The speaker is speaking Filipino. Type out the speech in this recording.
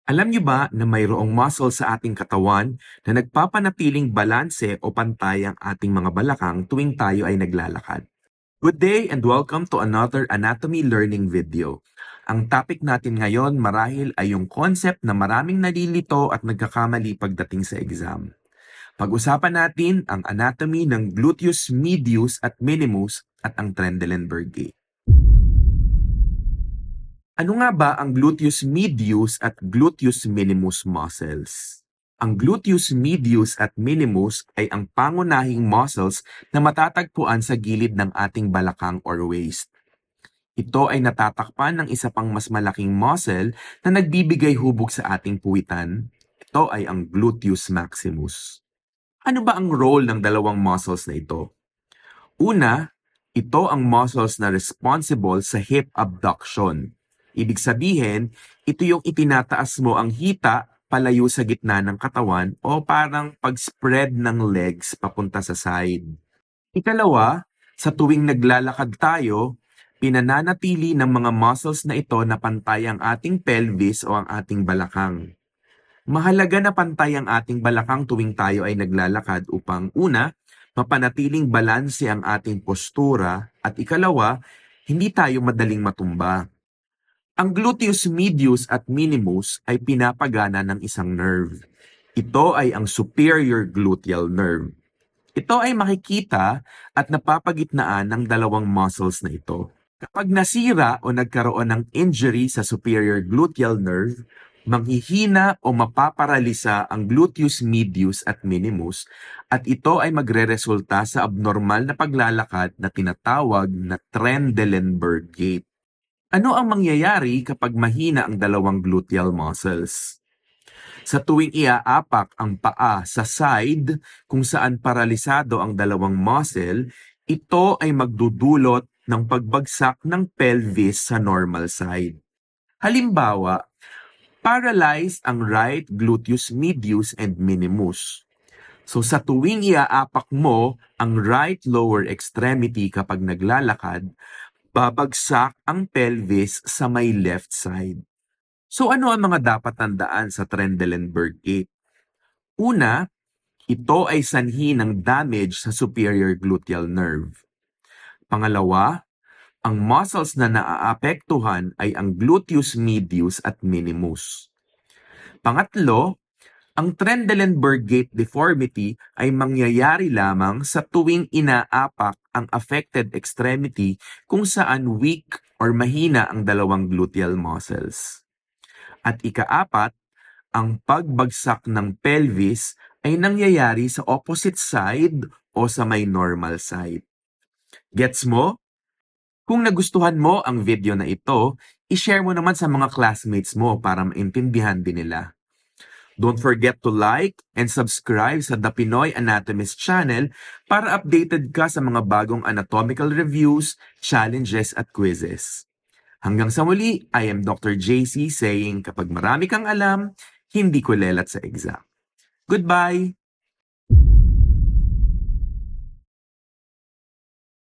Alam niyo ba na mayroong muscle sa ating katawan na nagpapanatiling balanse o pantay ang ating mga balakang tuwing tayo ay naglalakad? Good day and welcome to another anatomy learning video. Ang topic natin ngayon marahil ay yung concept na maraming nalilito at nagkakamali pagdating sa exam. Pag-usapan natin ang anatomy ng gluteus medius at minimus at ang Trendelenburg gait. Ano nga ba ang gluteus medius at gluteus minimus muscles? Ang gluteus medius at minimus ay ang pangunahing muscles na matatagpuan sa gilid ng ating balakang or waist. Ito ay natatakpan ng isa pang mas malaking muscle na nagbibigay hubog sa ating puwitan. Ito ay ang gluteus maximus. Ano ba ang role ng dalawang muscles na ito? Una, ito ang muscles na responsible sa hip abduction. Ibig sabihin, ito yung itinataas mo ang hita palayo sa gitna ng katawan o parang pag-spread ng legs papunta sa side. Ikalawa, sa tuwing naglalakad tayo, pinananatili ng mga muscles na ito na pantay ang ating pelvis o ang ating balakang. Mahalaga na pantay ang ating balakang tuwing tayo ay naglalakad upang una, mapanatiling balanse ang ating postura at ikalawa, hindi tayo madaling matumba. Ang gluteus medius at minimus ay pinapagana ng isang nerve. Ito ay ang superior gluteal nerve. Ito ay makikita at napapagitnaan ng dalawang muscles na ito. Kapag nasira o nagkaroon ng injury sa superior gluteal nerve, manghihina o mapaparalisa ang gluteus medius at minimus at ito ay magreresulta sa abnormal na paglalakad na tinatawag na Trendelenburg gait. Ano ang mangyayari kapag mahina ang dalawang gluteal muscles? Sa tuwing iaapak ang paa sa side kung saan paralisado ang dalawang muscle, ito ay magdudulot ng pagbagsak ng pelvis sa normal side. Halimbawa, paralyzed ang right gluteus medius and minimus. So sa tuwing iaapak mo ang right lower extremity kapag naglalakad, babagsak ang pelvis sa may left side. So ano ang mga dapat tandaan sa Trendelenburg gait? Una, ito ay sanhi ng damage sa superior gluteal nerve. Pangalawa, ang muscles na naaapektuhan ay ang gluteus medius at minimus. Pangatlo, ang Trendelenburg gait deformity ay mangyayari lamang sa tuwing inaapak ang affected extremity kung saan weak or mahina ang dalawang gluteal muscles. At ikaapat, ang pagbagsak ng pelvis ay nangyayari sa opposite side o sa may normal side. Gets mo? Kung nagustuhan mo ang video na ito, i-share mo naman sa mga classmates mo para maintindihan din nila. Don't forget to like and subscribe sa The Pinoy Anatomist channel para updated ka sa mga bagong anatomical reviews, challenges at quizzes. Hanggang sa muli, I am Dr. JC saying kapag marami kang alam, hindi kulelat sa exam. Goodbye!